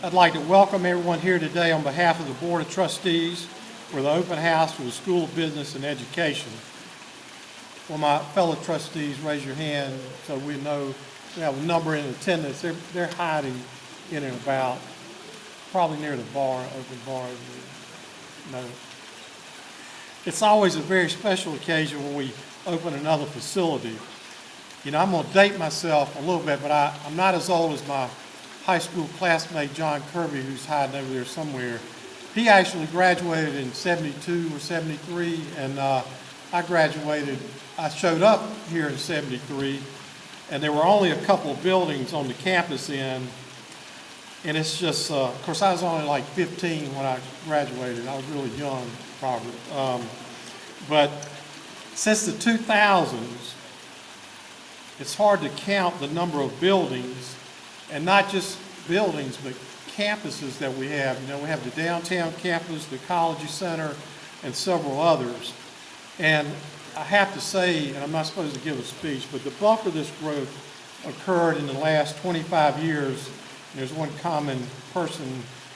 I'd like to welcome everyone here today on behalf of the Board of Trustees for the open house for the School of Business and Education. Will my fellow trustees raise your hand so we know we have a number in attendance. They're hiding in and about, probably near the bar, open bar. No. It's always a very special occasion when we open another facility. You know, I'm going to date myself a little bit, but I'm not as old as my high school classmate John Kirby, who's hiding over there somewhere. He actually graduated in 72 or 73, and I showed up here in 73, and there were only a couple of buildings on the campus then, and it's just, of course, I was only like 15 when I graduated. I was really young, probably. But since the 2000s, it's hard to count the number of buildings, and not just buildings, but campuses that we have. You know, we have the downtown campus, the Ecology Center, and several others. And I have to say, and I'm not supposed to give a speech, but the bulk of this growth occurred in the last 25 years. And there's one common person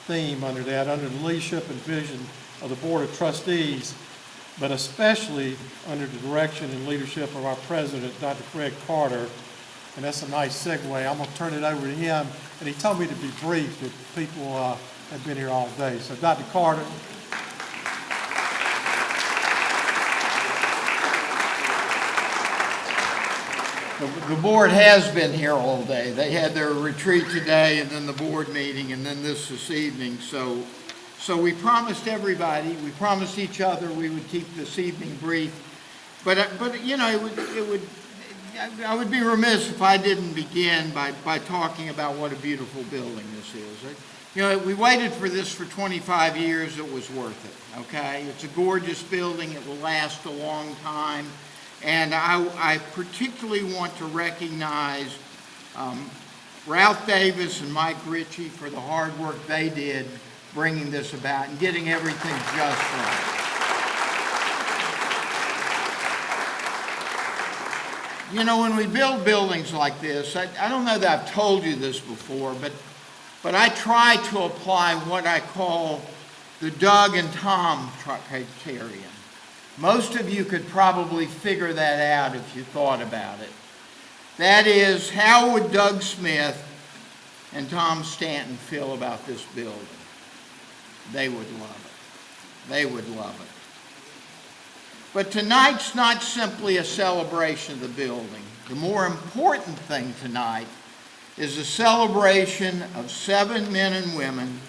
theme under that, under the leadership and vision of the Board of Trustees, but especially under the direction and leadership of our president, Dr. Fred Carter. And that's a nice segue. I'm going to turn it over to him. And he told me to be brief, that people have been here all day. So Dr. Carter. The board has been here all day. They had their retreat today, and then the board meeting, and then this evening. So we promised everybody, we promised each other we would keep this evening brief. But you know, I would be remiss if I didn't begin by talking about what a beautiful building this is. You know, we waited for this for 25 years. It was worth it, okay? It's a gorgeous building. It will last a long time. And I particularly want to recognize Ralph Davis and Mike Ritchie for the hard work they did bringing this about and getting everything just right. You know, when we build buildings like this, I don't know that I've told you this before, but I try to apply what I call the Doug and Tom criterion. Most of you could probably figure that out if you thought about it. That is, how would Doug Smith and Tom Stanton feel about this building? They would love it. They would love it. But tonight's not simply a celebration of the building. The more important thing tonight is a celebration of 7 men and women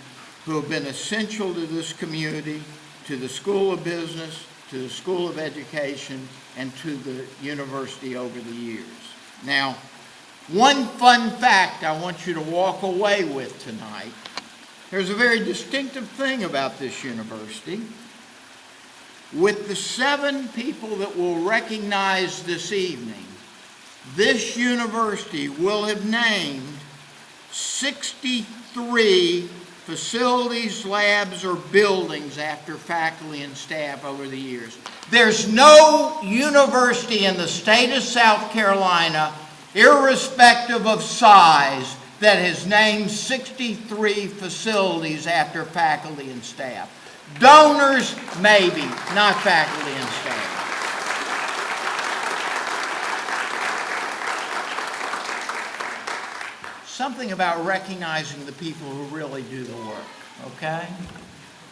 who have been essential to this community, to the School of Business, to the School of Education, and to the university over the years. Now, one fun fact I want you to walk away with tonight. There's a very distinctive thing about this university. With the 7 people that we'll recognize this evening, this university will have named 63 facilities, labs, or buildings after faculty and staff over the years. There's no university in the state of South Carolina, irrespective of size, that has named 63 facilities after faculty and staff. Donors, maybe, not faculty and staff. Something about recognizing the people who really do the work, okay?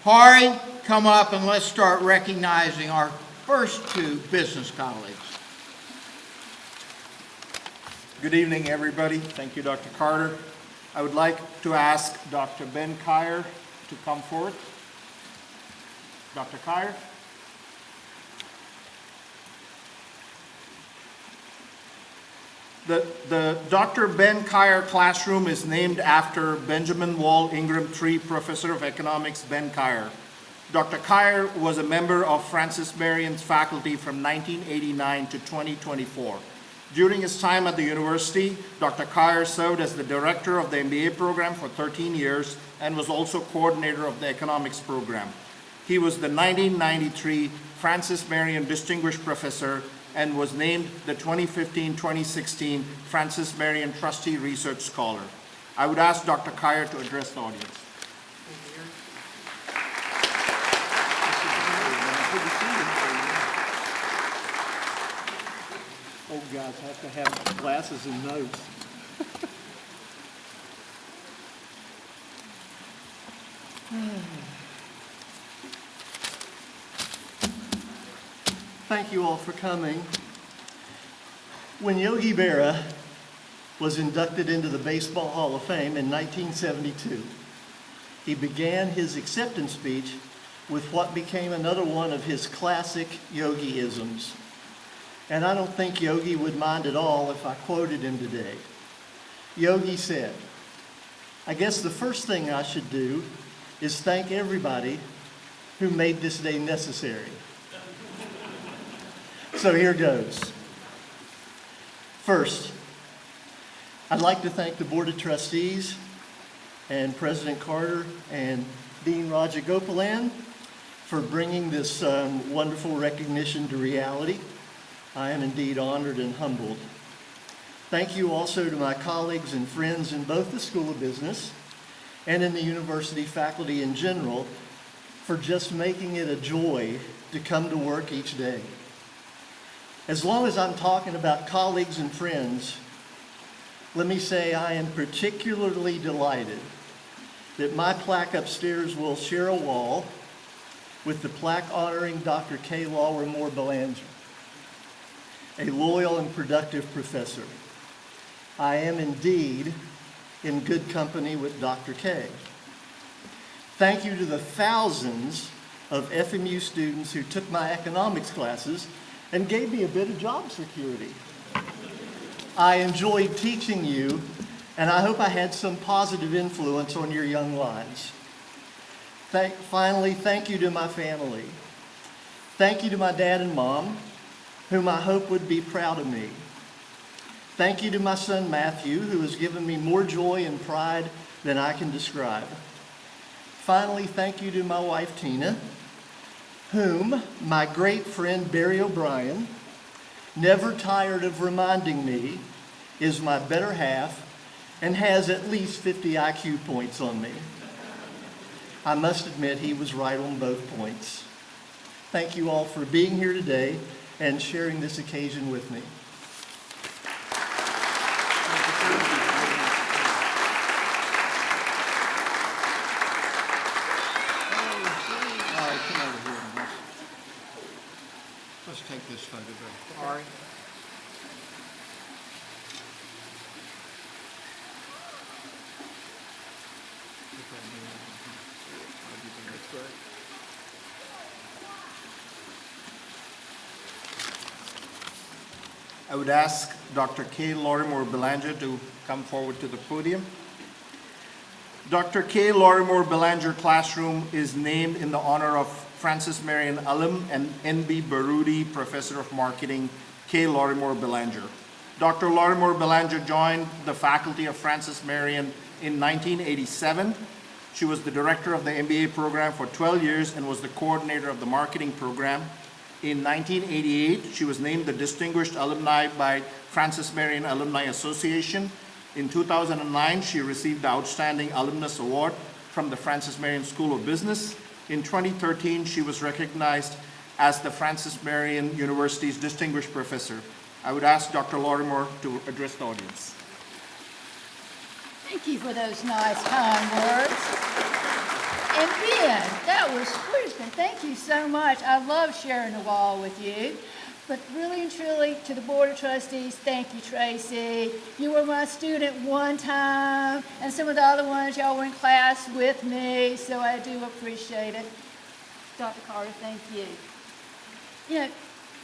Hari, come up and let's start recognizing our first 2 business colleagues. Good evening, everybody. Thank you, Dr. Carter. I would like to ask Dr. Ben Kyer to come forward. Dr. Kyer. The Dr. Ben Kyer classroom is named after Benjamin Wall Ingram III Professor of Economics, Ben Kyer. Dr. Kyer was a member of Francis Marion's faculty from 1989 to 2024. During his time at the university, Dr. Kyer served as the director of the MBA program for 13 years and was also coordinator of the economics program. He was the 1993 Francis Marion Distinguished Professor and was named the 2015-2016 Francis Marion Trustee Research Scholar. I would ask Dr. Carter to address the audience. Old guys have to have glasses and notes. Thank you all for coming. When Yogi Berra was inducted into the Baseball Hall of Fame in 1972, he began his acceptance speech with what became another one of his classic Yogi-isms. And I don't think Yogi would mind at all if I quoted him today. Yogi said, "I guess the first thing I should do is thank everybody who made this day necessary." So here goes. First, I'd like to thank the Board of Trustees and President Carter and Dean Rajagopalan for bringing this wonderful recognition to reality. I am indeed honored and humbled. Thank you also to my colleagues and friends in both the School of Business and in the university faculty in general for just making it a joy to come to work each day. As long as I'm talking about colleagues and friends, let me say I am particularly delighted that my plaque upstairs will share a wall with the plaque honoring Dr. K. Lawrimore Belanger, a loyal and productive professor. I am indeed in good company with Dr. K. Thank you to the thousands of FMU students who took my economics classes and gave me a bit of job security. I enjoyed teaching you, and I hope I had some positive influence on your young lives. Finally, thank you to my family. Thank you to my dad and mom, whom I hope would be proud of me. Thank you to my son Matthew, who has given me more joy and pride than I can describe. Finally, thank you to my wife Tina, whom my great friend Barry O'Brien, never tired of reminding me, is my better half and has at least 50 IQ points on me. I must admit he was right on both points. Thank you all for being here today and sharing this occasion with me. All right, come over here. Let's take this photograph. All right. I would ask Dr. K. Lawrimore Belanger to come forward to the podium. Dr. K. Lawrimore Belanger Classroom is named in the honor of Francis Marion alum and N.B. Baroudi Professor of Marketing, K. Lawrimore Belanger. Dr. Lawrimore Belanger joined the faculty of Francis Marion in 1987. She was the director of the MBA program for 12 years and was the coordinator of the marketing program. In 1988, she was named the Distinguished Alumni by Francis Marion Alumni Association. In 2009, she received the Outstanding Alumnus Award from the Francis Marion School of Business. In 2013, she was recognized as the Francis Marion University's Distinguished Professor. I would ask Dr. Lawrimore to address the audience. Thank you for those nice, kind words. And Ben, that was sweet, and thank you so much. I love sharing the wall with you. But really and truly, to the Board of Trustees, thank you, Tracy. You were my student one time, and some of the other ones, y'all were in class with me, so I do appreciate it. Dr. Carter, thank you. You know,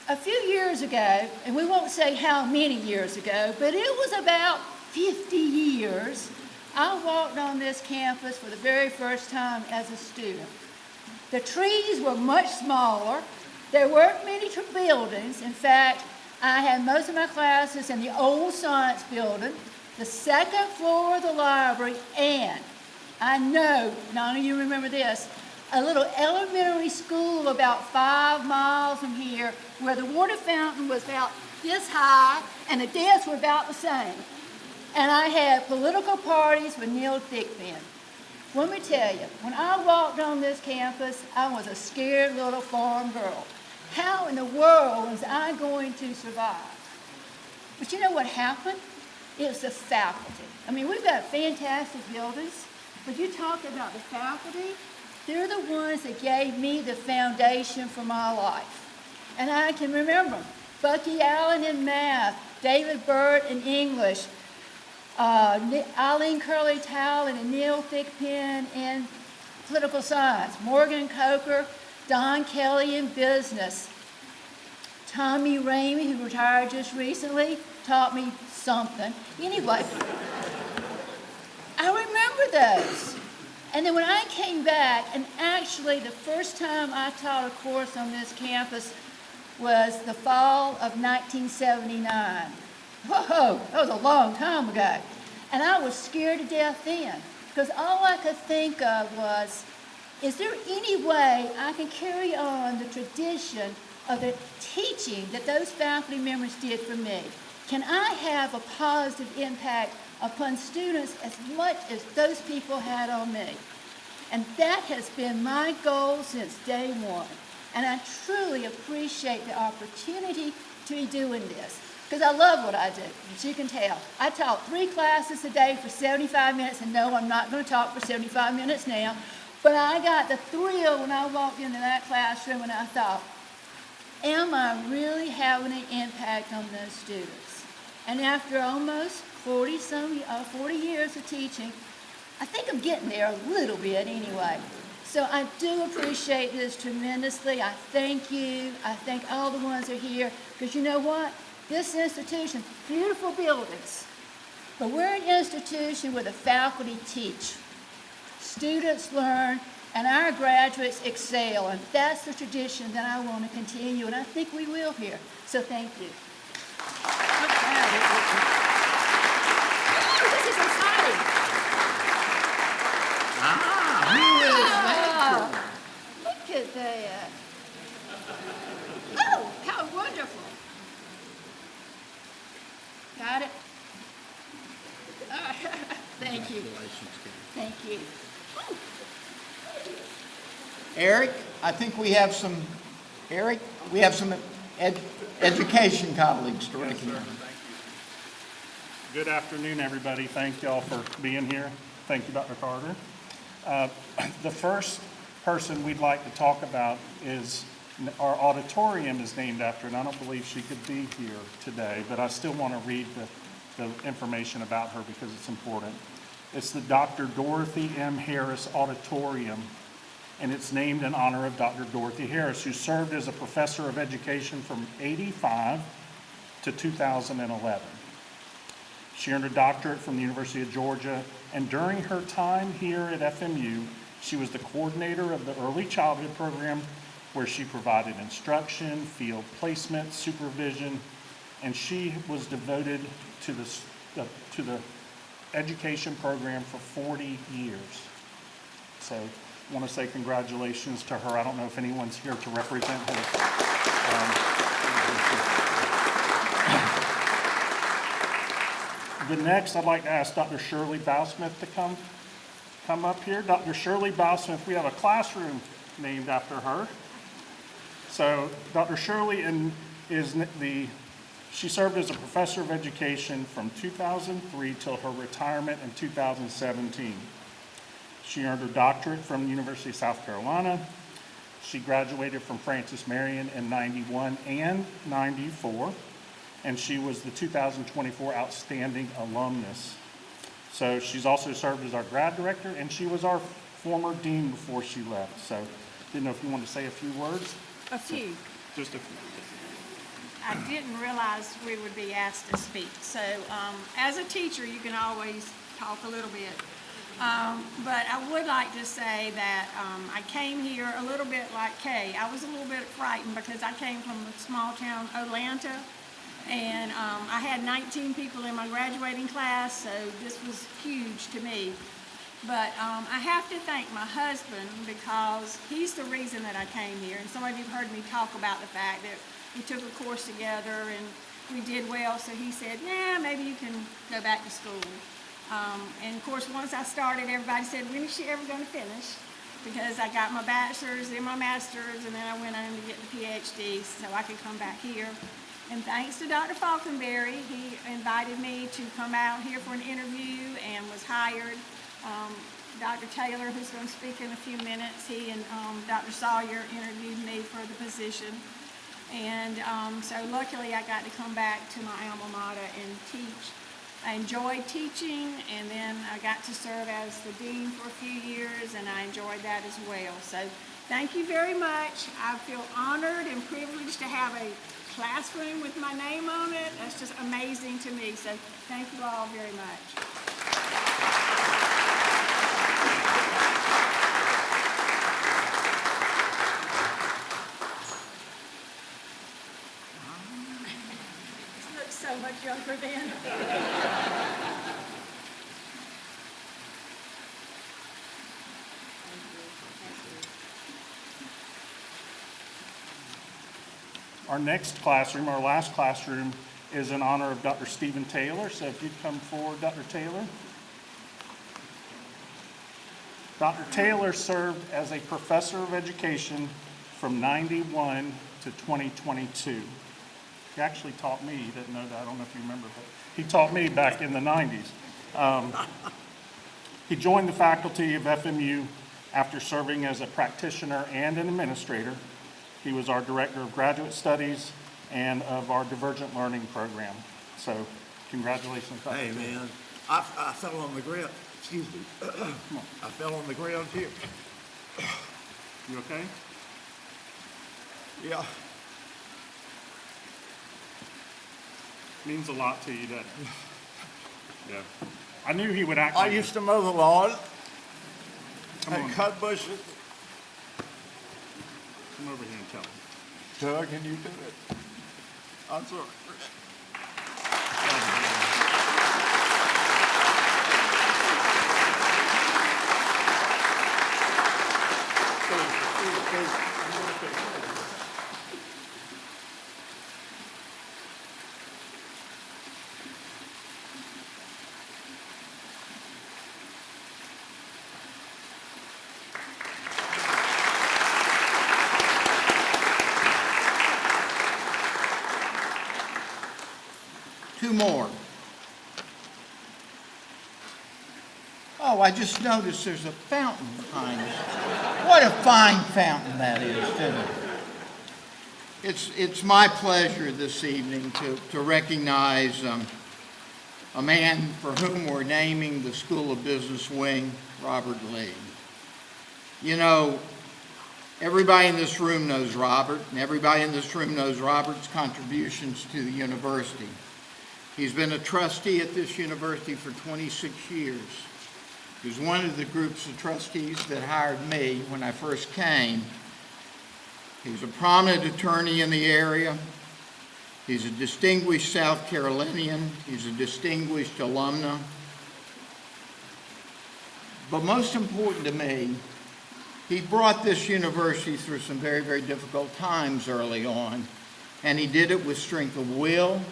a few years ago, and we won't say how many years ago, but it was about 50 years, I walked on this campus for the very first time as a student. The trees were much smaller. There weren't many buildings. In fact, I had most of my classes in the old science building, the second floor of the library, and I know none of you remember this, a little elementary school about 5 miles from here where the water fountain was about this high and the desks were about the same. And I had political parties with Neil Thigpen. Let me tell you, when I walked on this campus, I was a scared little farm girl. How in the world was I going to survive? But you know what happened? It was the faculty. I mean, we've got fantastic buildings, but you talk about the faculty, they're the ones that gave me the foundation for my life. And I can remember them. Bucky Allen in math, David Burt in English, Eileen Curley Talon and Neil Thigpen in political science, Morgan Coker, Don Kelly in business, Tommy Ramey, who retired just recently, taught me something. Anyway, I remember those. And then when I came back, and actually the first time I taught a course on this campus was the fall of 1979. Whoa, that was a long time ago. And I was scared to death then, because all I could think of was, is there any way I can carry on the tradition of the teaching that those faculty members did for me? Can I have a positive impact upon students as much as those people had on me? And that has been my goal since day one. And I truly appreciate the opportunity to be doing this, because I love what I do, as you can tell. I taught 3 classes a day for 75 minutes, and no, I'm not going to talk for 75 minutes now, but I got the thrill when I walked into that classroom and I thought, am I really having an impact on those students? And after almost 40 years of teaching, I think I'm getting there a little bit anyway. So I do appreciate this tremendously. I thank you. I thank all the ones that are here, because you know what? This institution, beautiful buildings, but we're an institution where the faculty teach, students learn, and our graduates excel, and that's the tradition that I want to continue, and I think we will here. So thank you. Oh, this is exciting. Look at that. Oh, how wonderful. Got it? Thank you. Thank you. Eric, I think we have some, education colleagues to recognize. Good afternoon, everybody. Thank y'all for being here. Thank you, Dr. Carter. The first person we'd like to talk about is our auditorium is named after, and I don't believe she could be here today, but I still want to read the information about her because it's important. It's the Dr. Dorothy M. Harris Auditorium, and it's named in honor of Dr. Dorothy Harris, who served as a professor of education from '85 to 2011. She earned a doctorate from the University of Georgia, and during her time here at FMU, she was the coordinator of the early childhood program, where she provided instruction, field placement, supervision, and she was devoted to the education program for 40 years. So I want to say congratulations to her. I don't know if anyone's here to represent her. The next, I'd like to ask Dr. Shirley Bowsmith to come up here. Dr. Shirley Bowsmith, we have a classroom named after her. So Dr. Shirley she served as a professor of education from 2003 till her retirement in 2017. She earned her doctorate from the University of South Carolina. She graduated from Francis Marion in '91 and '94, and she was the 2024 Outstanding Alumnus. So she's also served as our grad director, and she was our former dean before she left. So didn't know if you wanted to say a few words. A few. Just a few. I didn't realize we would be asked to speak. So as a teacher, you can always talk a little bit. But I would like to say that I came here a little bit like Kay. I was a little bit frightened because I came from a small town, Atlanta, and I had 19 people in my graduating class, so this was huge to me. But I have to thank my husband because he's the reason that I came here. And some of you have heard me talk about the fact that we took a course together, and we did well, so he said, yeah, maybe you can go back to school. And of course, once I started, everybody said, when is she ever going to finish? Because I got my bachelor's, then my master's, and then I went on to get the PhD so I could come back here. And thanks to Dr. Falconberry, he invited me to come out here for an interview and was hired. Dr. Taylor, who's going to speak in a few minutes, he and Dr. Sawyer interviewed me for the position. And so luckily I got to come back to my alma mater and teach. I enjoyed teaching, and then I got to serve as the dean for a few years, and I enjoyed that as well. So thank you very much. I feel honored and privileged to have a classroom with my name on it. That's just amazing to me. So thank you all very much. So much younger than. Our next classroom, our last classroom, is in honor of Dr. Stephen Taylor. So if you'd come forward, Dr. Taylor. Dr. Taylor served as a professor of education from 91 to 2022. He actually taught me, he didn't know that, I don't know if you remember, but he taught me back in the 90s. He joined the faculty of FMU after serving as a practitioner and an administrator. He was our director of graduate studies and of our divergent learning program. So congratulations, Dr. Hey, man, I fell on the ground, excuse me. I fell on the ground here. You okay? Yeah. Means a lot to you, doesn't it? Yeah. I knew he would act I like used to mow the lawn Come on. and cut bushes. Come over here and tell him. Doug, can you do it? I'm sorry. Two more. Oh, I just noticed there's a fountain behind us. What a fine fountain that is, isn't it? It's my pleasure this evening to recognize a man for whom we're naming the School of Business wing, Robert Lee. You know, everybody in this room knows Robert, and everybody in this room knows Robert's contributions to the university. He's been a trustee at this university for 26 years. He was one of the groups of trustees that hired me when I first came. He's a prominent attorney in the area. He's a distinguished South Carolinian. He's a distinguished alumna. But most important to me, he brought this university through some very, very difficult times early on, and he did it with strength of will.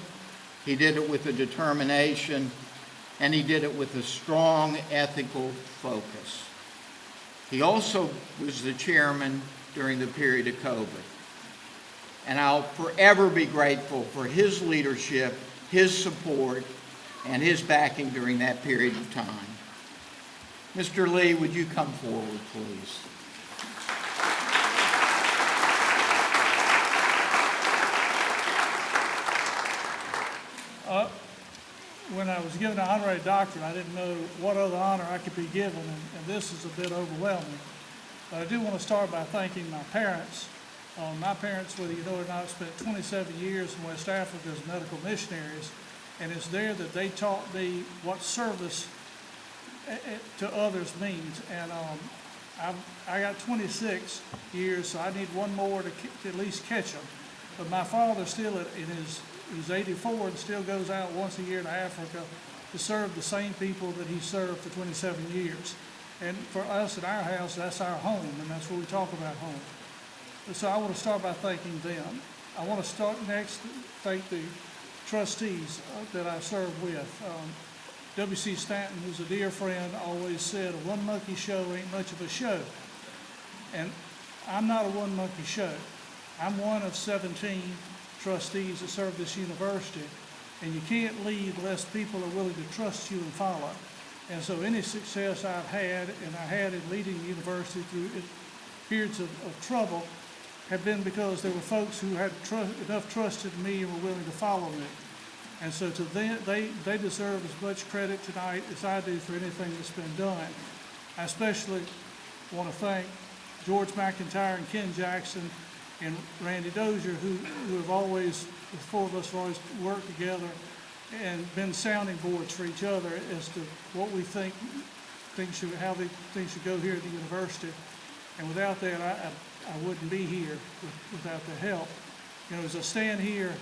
He did it with a determination, and he did it with a strong ethical focus. He also was the chairman during the period of COVID. And I'll forever be grateful for his leadership, his support, and his backing during that period of time. Mr. Lee, would you come forward, please? When I was given an honorary doctorate, I didn't know what other honor I could be given, and this is a bit overwhelming. But I do want to start by thanking my parents. My parents, whether you know it or not, spent 27 years in West Africa as medical missionaries, and it's there that they taught me what service to others means. And I got 26 years, so I need one more to at least catch them. But my father still he's 84 and still goes out once a year to Africa to serve the same people that he served for 27 years. And for us at our house, that's our home, and that's where we talk about home. So I want to start by thanking them. I want to start next, thank the trustees that I serve with. W.C. Stanton, who's a dear friend, always said, a one monkey show ain't much of a show. And I'm not a one monkey show. I'm one of 17 trustees that serve this university, and you can't lead unless people are willing to trust you and follow. And so any success I've had, and I had in leading the university through periods of trouble, have been because there were folks who had enough trust in me and were willing to follow me. And so to them, they deserve as much credit tonight as I do for anything that's been done. I especially want to thank George McIntyre and Ken Jackson and Randy Dozier, who have always, the four of us have always worked together and been sounding boards for each other as to what we think how things should go here at the university. And without that, I wouldn't be here without their help. You know, as I stand here,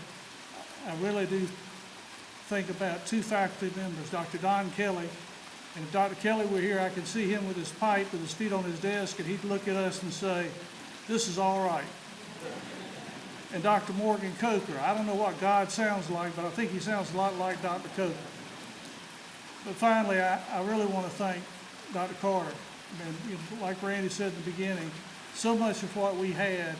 I really do think about two faculty members, Dr. Don Kelly. And if Dr. Kelly were here, I could see him with his pipe, with his feet on his desk, and he'd look at us and say, "This is all right." And Dr. Morgan Coker, I don't know what God sounds like, but I think he sounds a lot like Dr. Coker. But finally, I really want to thank Dr. Carter. And you know, like Randy said in the beginning, so much of what we had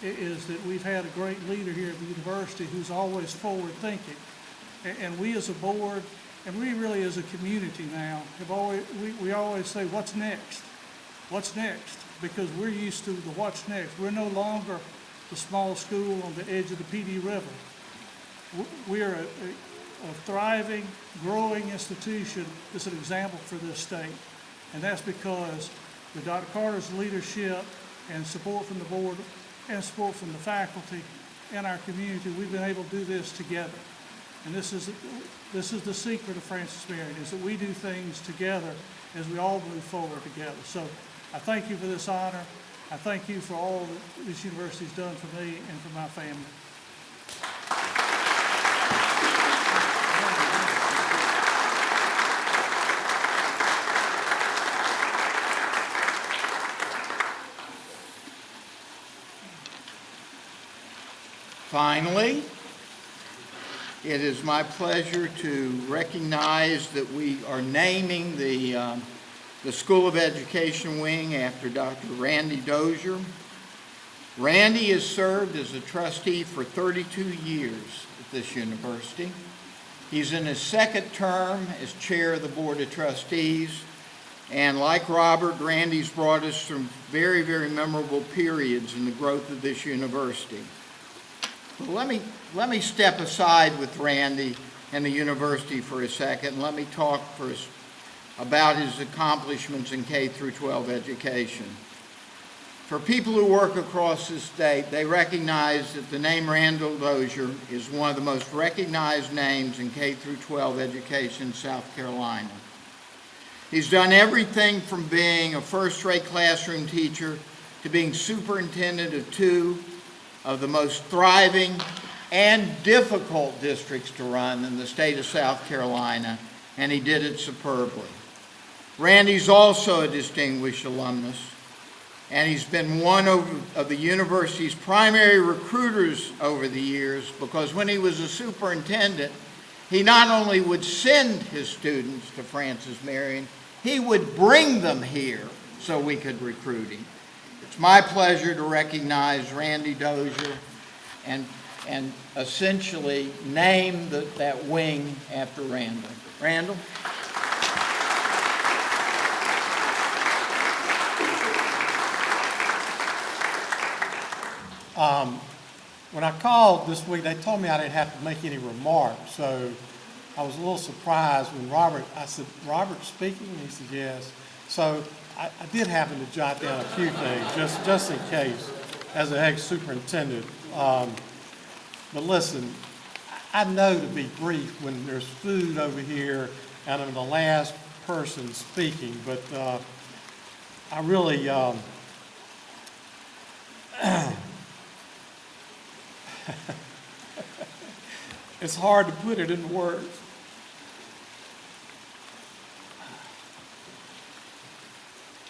is that we've had a great leader here at the university who's always forward thinking. And we as a board, and we really as a community now, we always say, what's next? What's next? Because we're used to the what's next. We're no longer the small school on the edge of the PD River. We're a thriving, growing institution that's an example for this state. And that's because with Dr. Carter's leadership and support from the board and support from the faculty and our community, we've been able to do this together. And this is the secret of Francis Marion, is that we do things together as we all move forward together. So I thank you for this honor. I thank you for all that this university's done for me and for my family. Finally, it is my pleasure to recognize that we are naming the School of Education wing after Dr. Randy Dozier. Randy has served as a trustee for 32 years at this university. He's in his second term as chair of the Board of Trustees, and like Robert, Randy's brought us some very, very memorable periods in the growth of this university. Let me step aside with Randy and the university for a second. Let me talk about his accomplishments in K through 12 education. For people who work across the state, they recognize that the name Randall Dozier is one of the most recognized names in K through 12 education in South Carolina. He's done everything from being a first-rate classroom teacher to being superintendent of two of the most thriving and difficult districts to run in the state of South Carolina, and he did it superbly. Randy's also a distinguished alumnus, and he's been one of the university's primary recruiters over the years, because when he was a superintendent, he not only would send his students to Francis Marion, he would bring them here so we could recruit him. It's my pleasure to recognize Randy Dozier and essentially name that wing after Randall. Randall? When I called this week, they told me I didn't have to make any remarks, so I was a little surprised when I said, "Robert speaking?" And he said, "Yes." So I did happen to jot down a few things, just in case, as an ex-superintendent. But listen, I know to be brief when there's food over here and I'm the last person speaking, but I really, it's hard to put it in words.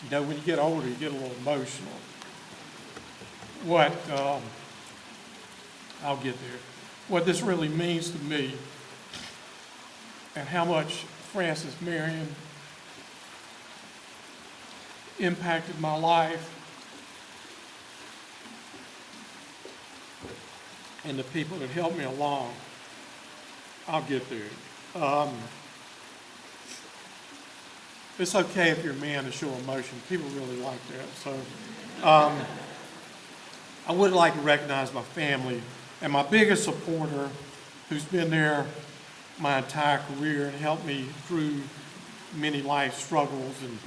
You know, when you get older, you get a little emotional. I'll get there. what this really means to me and how much Francis Marion impacted my life and the people that helped me along. I'll get there. It's okay if you're a man to show emotion. People really like that. So I would like to recognize my family and my biggest supporter, who's been there my entire career and helped me through many life struggles, and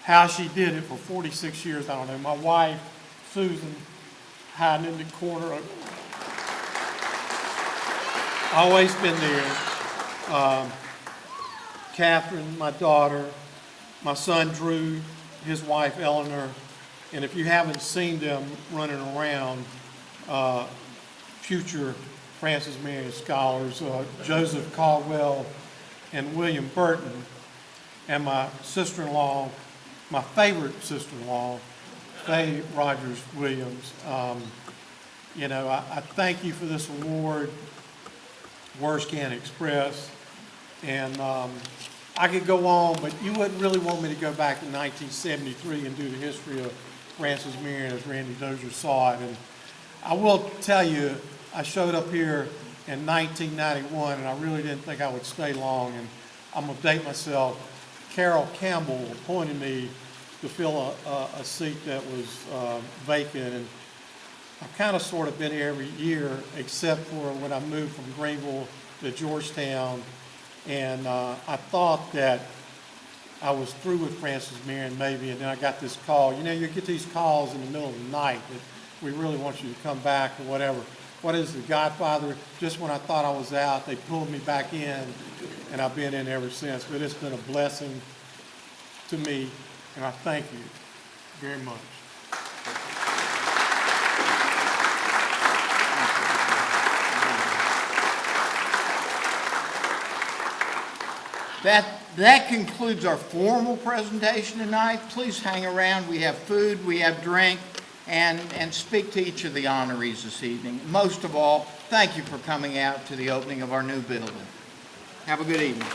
how she did it for 46 years, I don't know. My wife, Susan, hiding in the corner, always been there. Catherine, my daughter, my son Drew, his wife Eleanor, and if you haven't seen them running around, future Francis Marion scholars, Joseph Caldwell and William Burton, and my sister-in-law, my favorite sister-in-law, Faye Rogers Williams. You know, I thank you for this award. Words can't express. And I could go on, but you wouldn't really want me to go back to 1973 and do the history of Francis Marion as Randy Dozier saw it. And I will tell you, I showed up here in 1991, and I really didn't think I would stay long. And I'm going to date myself. Carol Campbell appointed me to fill a seat that was vacant. And I've kind of sort of been here every year, except for when I moved from Greenville to Georgetown. And I thought that I was through with Francis Marion maybe, and then I got this call. You know, you get these calls in the middle of the night that we really want you to come back or whatever. What is the Godfather? Just when I thought I was out, they pulled me back in, and I've been in ever since. But it's been a blessing to me, and I thank you very much. That concludes our formal presentation tonight. Please hang around. We have food, we have drink, and speak to each of the honorees this evening. Most of all, thank you for coming out to the opening of our new building. Have a good evening.